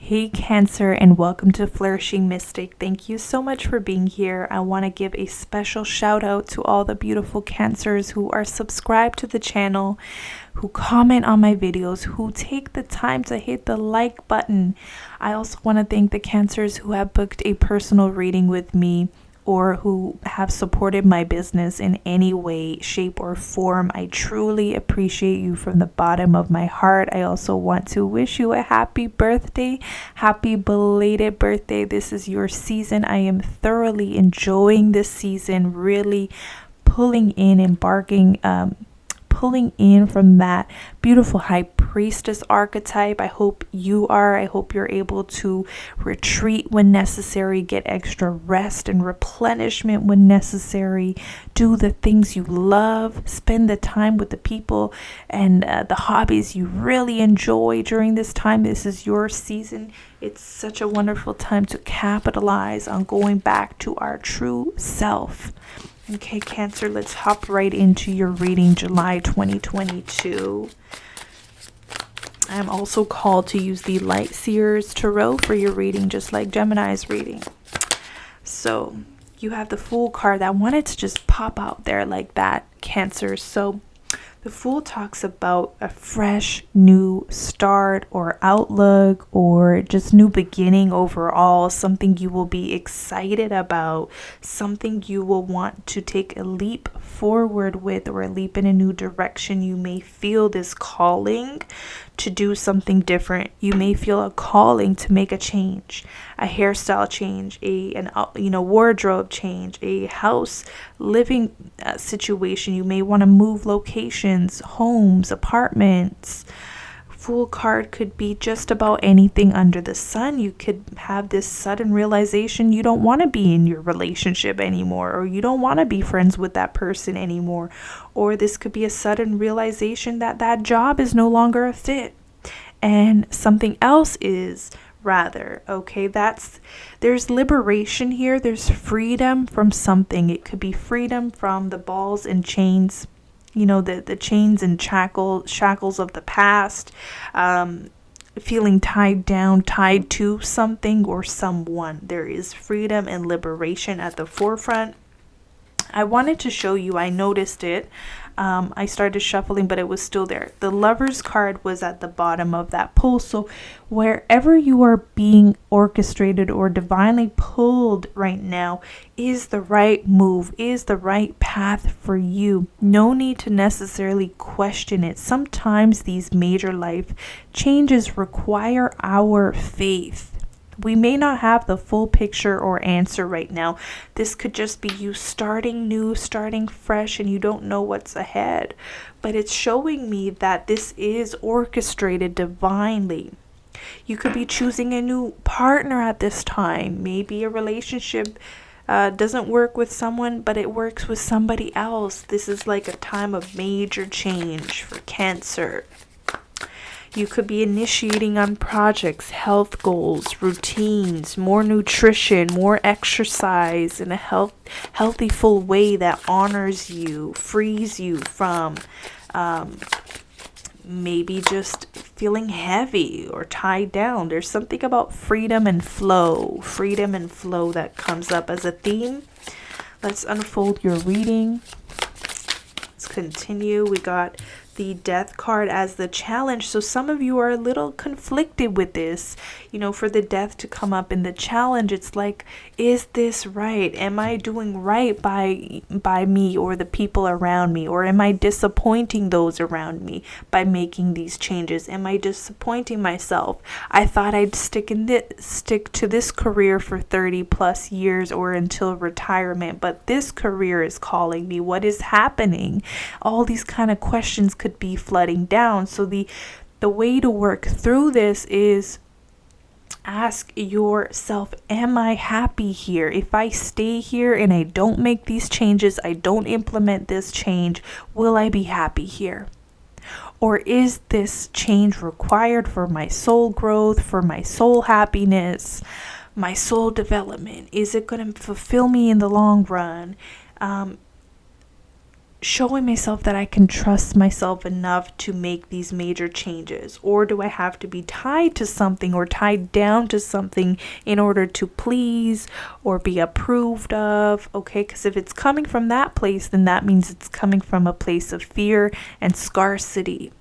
Hey Cancer, and welcome to Flourishing Mystic. Thank you so much for being here. I want to give a special shout out to all the beautiful Cancers who are subscribed to the channel, who comment on my videos, who take the time to hit the like button. I also want to thank the Cancers who have booked a personal reading with me or who have supported my business in any way, shape, or form. I truly appreciate you from the bottom of my heart. I also want to wish you a happy birthday, happy belated birthday. This is your season. I am thoroughly enjoying this season, really pulling in from that beautiful high priestess archetype. I hope you are. I hope you're able to retreat when necessary, get extra rest and replenishment when necessary, do the things you love, spend the time with the people and the hobbies you really enjoy during this time. This is your season. It's such a wonderful time to capitalize on going back to our true self. Okay, Cancer, let's hop right into your reading, July 2022. I'm also called to use the Light Seers Tarot for your reading, just like Gemini's reading. So you have the Fool card. I wanted to just pop out there like that, Cancer. So the Fool talks about a fresh new start or outlook or just new beginning overall, something you will be excited about, something you will want to take a leap forward with or a leap in a new direction. You may feel this calling to do something different. You may feel a calling to make a change, a hairstyle change, a wardrobe change, a house living situation. You may want to move locations, homes, apartments. Fool card could be just about anything under the sun. You could have this sudden realization you don't want to be in your relationship anymore, or you don't want to be friends with that person anymore, or this could be a sudden realization that that job is no longer a fit and something else is rather. Okay, there's liberation here. There's freedom from something. It could be freedom from the balls and chains, the chains and shackles of the past, feeling tied down, tied to something or someone. There is freedom and liberation at the forefront. I wanted to show you, I noticed it. I started shuffling, but it was still there. The Lover's card was at the bottom of that pull. So wherever you are being orchestrated or divinely pulled right now is the right move, is the right path for you. No need to necessarily question it. Sometimes these major life changes require our faith. We may not have the full picture or answer right now. This could just be you starting new, starting fresh, and you don't know what's ahead. But it's showing me that this is orchestrated divinely. You could be choosing a new partner at this time. Maybe a relationship doesn't work with someone, but it works with somebody else. This is like a time of major change for Cancer. You could be initiating on projects, health goals, routines, more nutrition, more exercise in a healthy, full way that honors you, frees you from maybe just feeling heavy or tied down. There's something about freedom and flow that comes up as a theme. Let's unfold your reading. Let's continue. We got the Death card as the challenge. So some of you are a little conflicted with this, for the Death to come up in the challenge. It's like, is this right? Am I doing right by me or the people around me? Or am I disappointing those around me by making these changes? Am I disappointing myself? I thought I'd stick to this career for 30 plus years or until retirement, but this career is calling me. What is happening? All these kind of questions could be flooding down. So the way to work through this is ask yourself, am I happy here? If I stay here and I don't make these changes, I don't implement this change, will I be happy here? Or is this change required for my soul growth, for my soul happiness, my soul development? Is it going to fulfill me in the long run? showing myself that I can trust myself enough to make these major changes? Or do I have to be tied to something or tied down to something in order to please or be approved of? Okay, because if it's coming from that place, then that means it's coming from a place of fear and scarcity.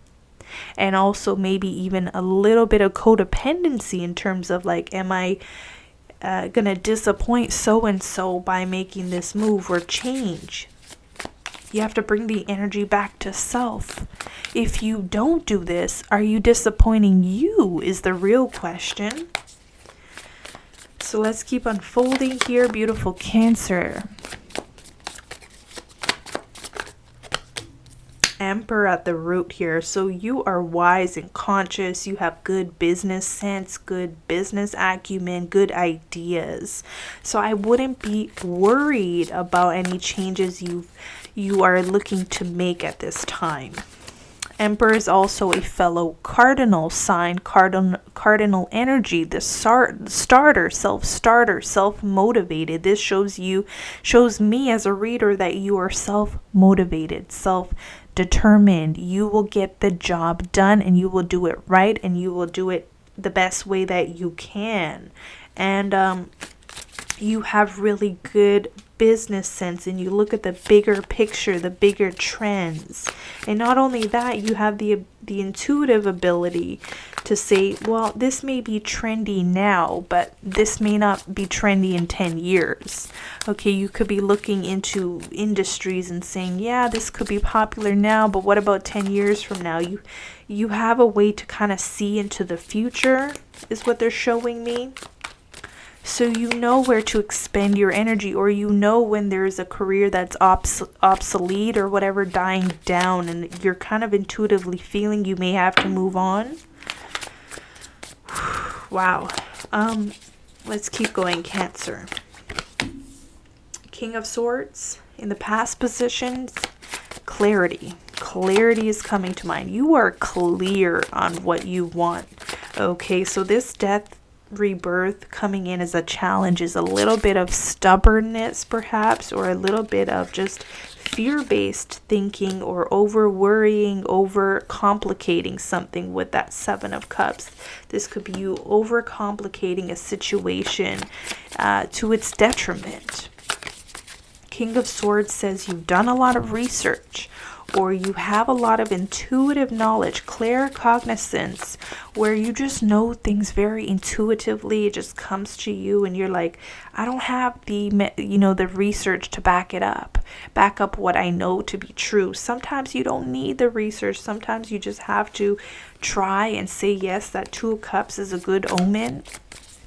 And also maybe even a little bit of codependency in terms of like, am I gonna disappoint so and so by making this move or change? You have to bring the energy back to self. If you don't do this, are you disappointing you is the real question. So let's keep unfolding here, beautiful Cancer. Emperor at the root here. So you are wise and conscious. You have good business sense, good business acumen, good ideas. So I wouldn't be worried about any changes you are looking to make at this time. Emperor is also a fellow cardinal sign, cardinal energy, the starter, self-motivated. This shows me as a reader that you are self-motivated, self-determined. You will get the job done and you will do it right and you will do it the best way that you can. And you have really good business sense and you look at the bigger picture, the bigger trends. And not only that, you have the intuitive ability to say, well, this may be trendy now, but this may not be trendy in 10 years. Okay, you could be looking into industries and saying, yeah, this could be popular now, but what about 10 years from now? You have a way to kind of see into the future, is what they're showing me. So you know where to expend your energy, or you know when there's a career that's obsolete or whatever, dying down, and you're kind of intuitively feeling you may have to move on. Wow. Let's keep going, Cancer. King of Swords in the past positions. Clarity. Clarity is coming to mind. You are clear on what you want. Okay, so this death rebirth coming in as a challenge is a little bit of stubbornness perhaps, or a little bit of just fear-based thinking, or over worrying, over complicating something with that Seven of Cups. This could be you over complicating a situation to its detriment. King of Swords says you've done a lot of research, or you have a lot of intuitive knowledge, claircognizance, where you just know things very intuitively. It just comes to you and you're like, I don't have the research to back up what I know to be true. Sometimes you don't need the research. Sometimes you just have to try and say, yes, that Two of Cups is a good omen.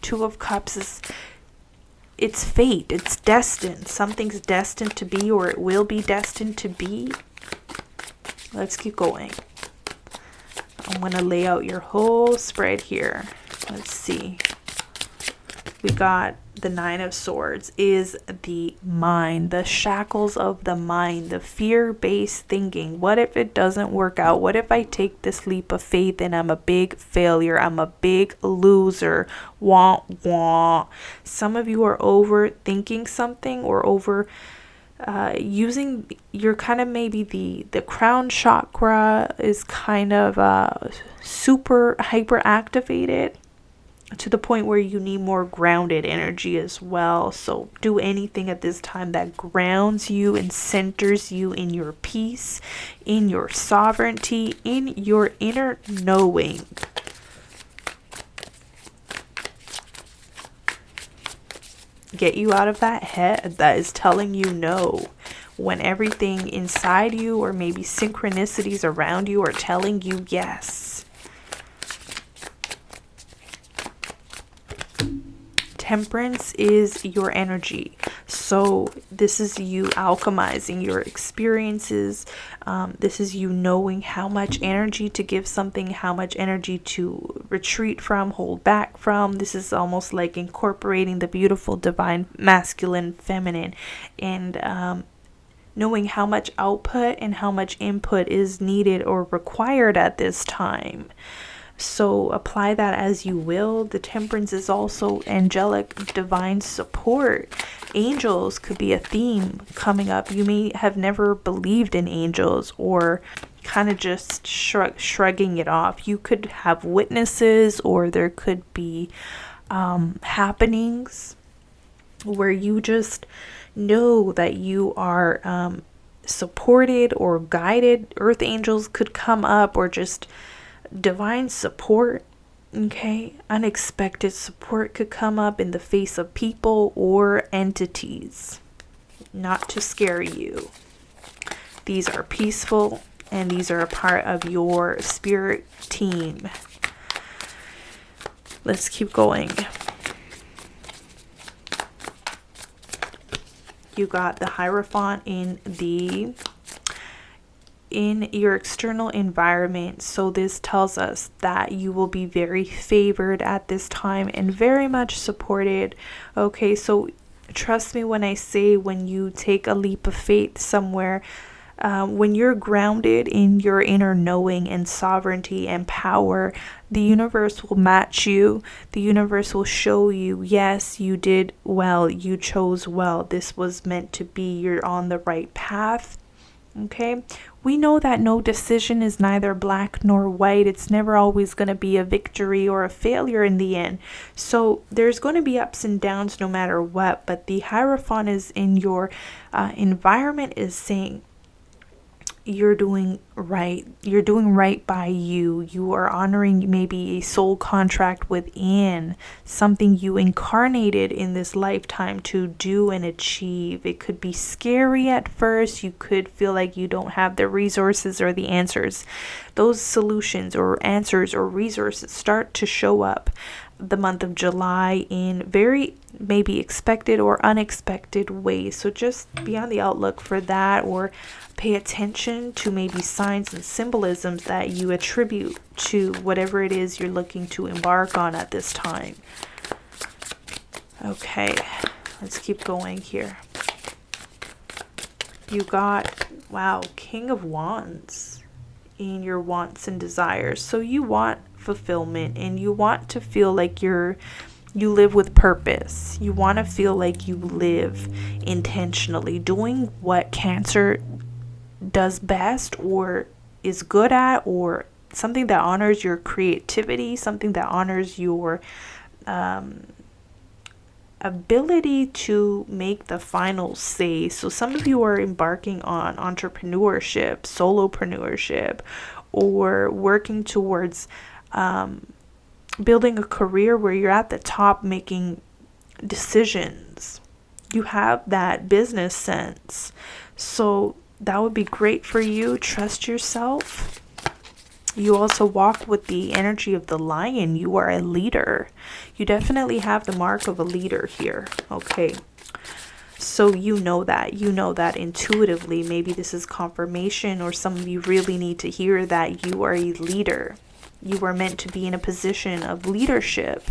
Two of Cups it's fate. It's destined. Something's destined to be, or it will be destined to be. Let's keep going. I'm going to lay out your whole spread here. Let's see. We got the Nine of Swords is the mind, the shackles of the mind, the fear-based thinking. What if it doesn't work out? What if I take this leap of faith and I'm a big failure? I'm a big loser. Wah, wah. Some of you are overthinking something, or over using your kind of, maybe the crown chakra is kind of super hyper activated to the point where you need more grounded energy as well. So do anything at this time that grounds you and centers you in your peace, in your sovereignty, in your inner knowing. Get you out of that head that is telling you no, when everything inside you, or maybe synchronicities around you, are telling you yes. Temperance is your energy. So this is you alchemizing your experiences. This is you knowing how much energy to give something, how much energy to retreat from, hold back from. This is almost like incorporating the beautiful divine masculine, feminine, and knowing how much output and how much input is needed or required at this time. So apply that as you will. The Temperance is also angelic divine support. Angels could be a theme coming up. You may have never believed in angels, or kind of just shrugging it off. You could have witnesses, or there could be happenings where you just know that you are supported or guided. Earth angels could come up, or just divine support. Okay, unexpected support could come up in the face of people or entities. Not to scare you. These are peaceful, and these are a part of your spirit team. Let's keep going. You got the Hierophant in your external environment. So this tells us that you will be very favored at this time and very much supported. Okay, so trust me when I say, when you take a leap of faith somewhere, when you're grounded in your inner knowing and sovereignty and power, the universe will match you. The universe will show you, yes, you did well, you chose well, this was meant to be, you're on the right path. Okay, we know that no decision is neither black nor white. It's never always going to be a victory or a failure in the end. So there's going to be ups and downs no matter what. But the Hierophant is in your environment, is saying you're doing right. You're doing right by you. You are honoring maybe a soul contract within, something you incarnated in this lifetime to do and achieve. It could be scary at first. You could feel like you don't have the resources or the answers. Those solutions or answers or resources start to show up the month of July in very maybe expected or unexpected ways. So just be on the outlook for that, or pay attention to maybe signs and symbolisms that you attribute to whatever it is you're looking to embark on at this time. Okay, let's keep going here. You got, wow, King of Wands in your wants and desires. So you want fulfillment, and you want to feel like you live with purpose. You want to feel like you live intentionally, doing what Cancer does best or is good at, or something that honors your creativity, something that honors your ability to make the final say. So some of you are embarking on entrepreneurship, solopreneurship, or working towards building a career where you're at the top making decisions. You have that business sense. So that would be great for you. Trust yourself. You also walk with the energy of the lion. You are a leader. You definitely have the mark of a leader here. Okay. So you know that intuitively. Maybe this is confirmation, or some of you really need to hear that you are a leader. You are meant to be in a position of leadership.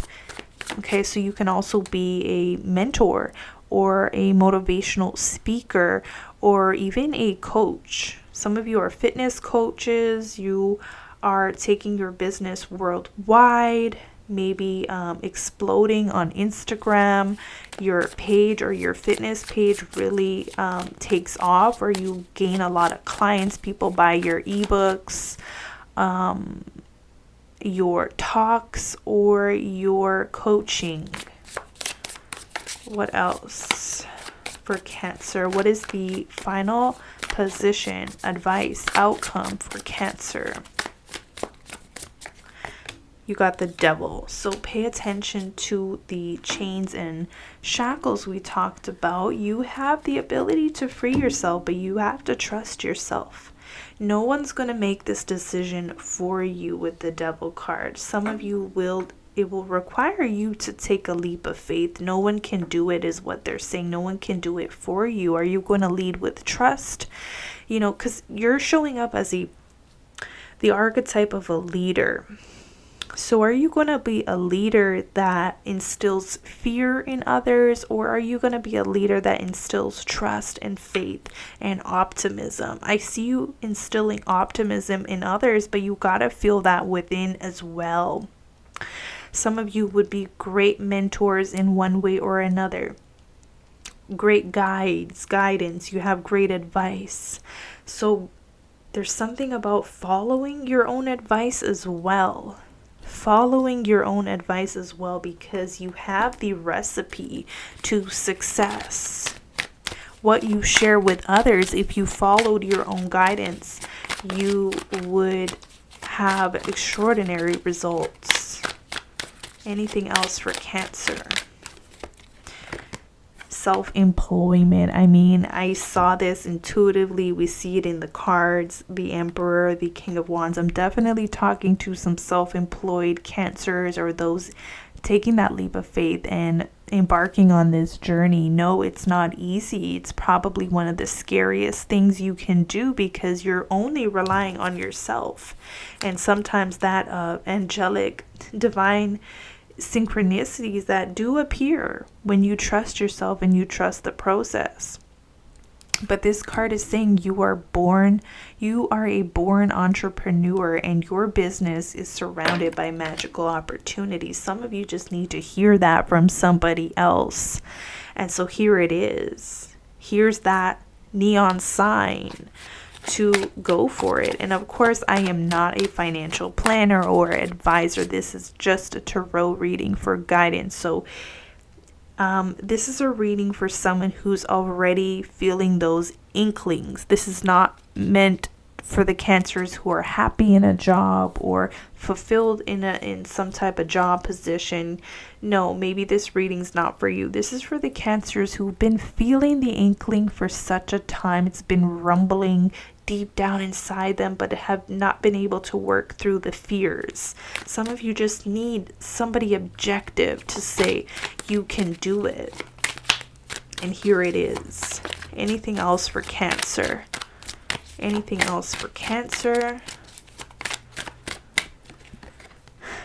Okay, so you can also be a mentor or a motivational speaker, or even a coach. Some of you are fitness coaches. You are taking your business worldwide, maybe exploding on Instagram. Your page or your fitness page really takes off, or you gain a lot of clients. People buy your ebooks, your talks, or your coaching. What else for Cancer? What is the final position, advice, outcome for Cancer? You got the Devil. So pay attention to the chains and shackles we talked about. You have the ability to free yourself, but you have to trust yourself. No one's going to make this decision for you with the Devil card. Some of you it will require you to take a leap of faith. No one can do it, is what they're saying. No one can do it for you. Are you going to lead with trust? You know, because you're showing up as the archetype of a leader. So are you going to be a leader that instills fear in others, or are you going to be a leader that instills trust and faith and optimism? I see you instilling optimism in others, but you got to feel that within as well. Some of you would be great mentors in one way or another. Great guidance. You have great advice. So there's something about following your own advice as well. Following your own advice as well, because you have the recipe to success. What you share with others, if you followed your own guidance, you would have extraordinary results. Anything else for Cancer? Self-employment. I mean, I saw this intuitively. We see it in the cards, the Emperor, the King of Wands. I'm definitely talking to some self-employed Cancers, or those taking that leap of faith and embarking on this journey. No, it's not easy. It's probably one of the scariest things you can do, because you're only relying on yourself. And sometimes that angelic, divine synchronicities that do appear when you trust yourself and you trust the process. But this card is saying you are a born entrepreneur, and your business is surrounded by magical opportunities. Some of you just need to hear that from somebody else. And so here it is. Here's that neon sign to go for it. And of course, I am not a financial planner or advisor. This is just a tarot reading for guidance. So this is a reading for someone who's already feeling those inklings. This is not meant for the Cancers who are happy in a job or fulfilled in some type of job position. No, maybe this reading's not for you. This is for the Cancers who've been feeling the inkling for such a time. It's been rumbling deep down inside them, but have not been able to work through the fears. Some of you just need somebody objective to say you can do it. And here it is. Anything else for Cancer? Anything else for Cancer?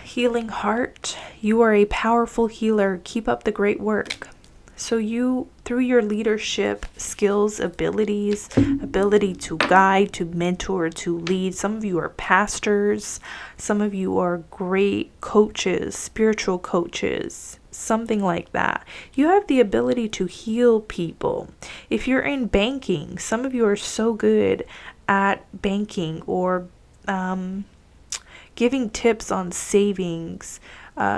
Healing heart. You are a powerful healer. Keep up the great work. So you, through your leadership skills, abilities, ability to guide, to mentor, to lead. Some of you are pastors. Some of you are great coaches, spiritual coaches, something like that. You have the ability to heal people. If you're in banking, some of you are so good at banking, or giving tips on savings,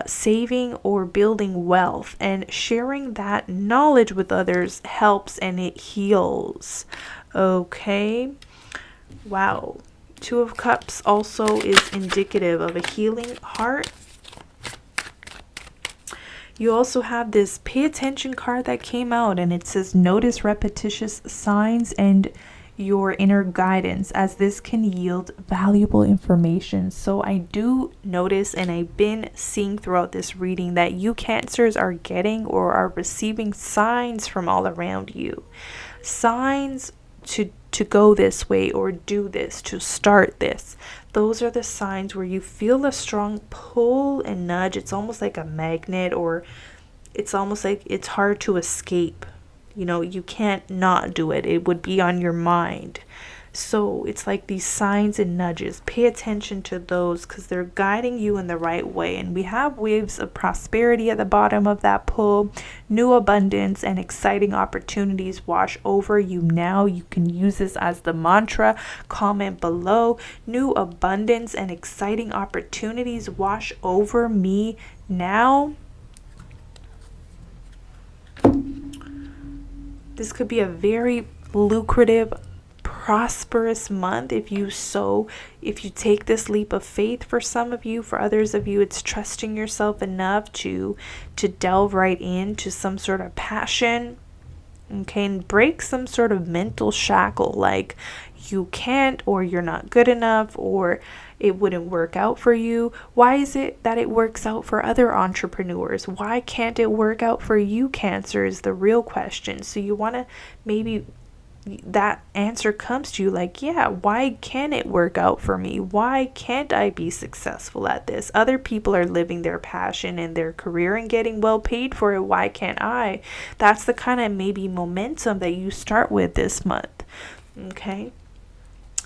saving or building wealth, and sharing that knowledge with others helps and it heals. Okay. Wow. Two of Cups also is indicative of a healing heart. You also have this pay attention card that came out, and it says notice repetitious signs and your inner guidance, as this can yield valuable information. So I do notice, and I've been seeing throughout this reading, that you Cancers are getting or are receiving signs from all around you. Signs to go this way, or do this, to start this. Those are the signs where you feel a strong pull and nudge. It's almost like a magnet, or it's almost like it's hard to escape. You know, you can't not do it. It would be on your mind. So it's like these signs and nudges. Pay attention to those, because they're guiding you in the right way. And we have waves of prosperity at the bottom of that pull. New abundance and exciting opportunities wash over you now. You can use this as the mantra. Comment below. New abundance and exciting opportunities wash over me now. This could be a very lucrative, prosperous month if you take this leap of faith. For some of you, for others of you, it's trusting yourself enough to delve right into some sort of passion. Okay, and break some sort of mental shackle, like you can't, or you're not good enough, or it wouldn't work out for you. Why is it that it works out for other entrepreneurs? Why can't it work out for you, Cancer, is the real question. So you want to maybe that answer comes to you like, yeah, why can't it work out for me? Why can't I be successful at this? Other people are living their passion and their career and getting well paid for it. Why can't I? That's the kind of maybe momentum that you start with this month. Okay.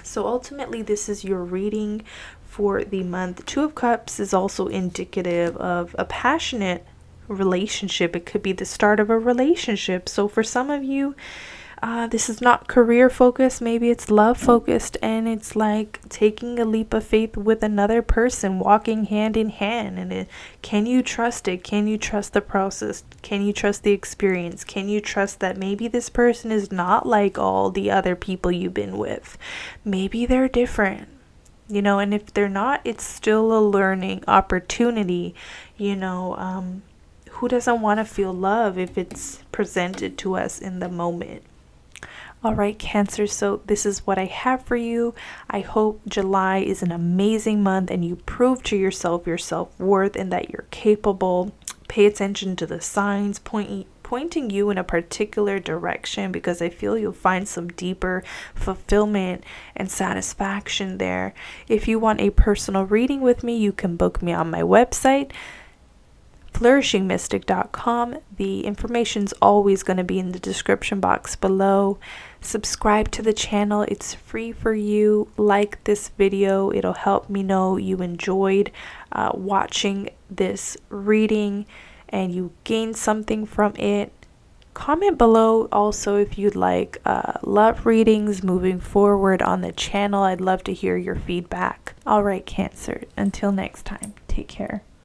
So ultimately, this is your reading for the month. Two of Cups is also indicative of a passionate relationship. It could be the start of a relationship. So for some of you, this is not career focused, maybe it's love focused, and it's like taking a leap of faith with another person, walking hand in hand. And can you trust it? Can you trust the process? Can you trust the experience? Can you trust that maybe this person is not like all the other people you've been with? Maybe they're different, and if they're not, it's still a learning opportunity. Who doesn't want to feel love if it's presented to us in the moment? All right, Cancer, so this is what I have for you. I hope July is an amazing month and you prove to yourself your self-worth and that you're capable. Pay attention to the signs pointing you in a particular direction, because I feel you'll find some deeper fulfillment and satisfaction there. If you want a personal reading with me, you can book me on my website, flourishingmystic.com. The information's always going to be in the description box below. Subscribe to the channel. It's free for you. Like this video. It'll help me know you enjoyed watching this reading and you gained something from it. Comment below also if you'd like love readings moving forward on the channel. I'd love to hear your feedback. All right, Cancer. Until next time, take care.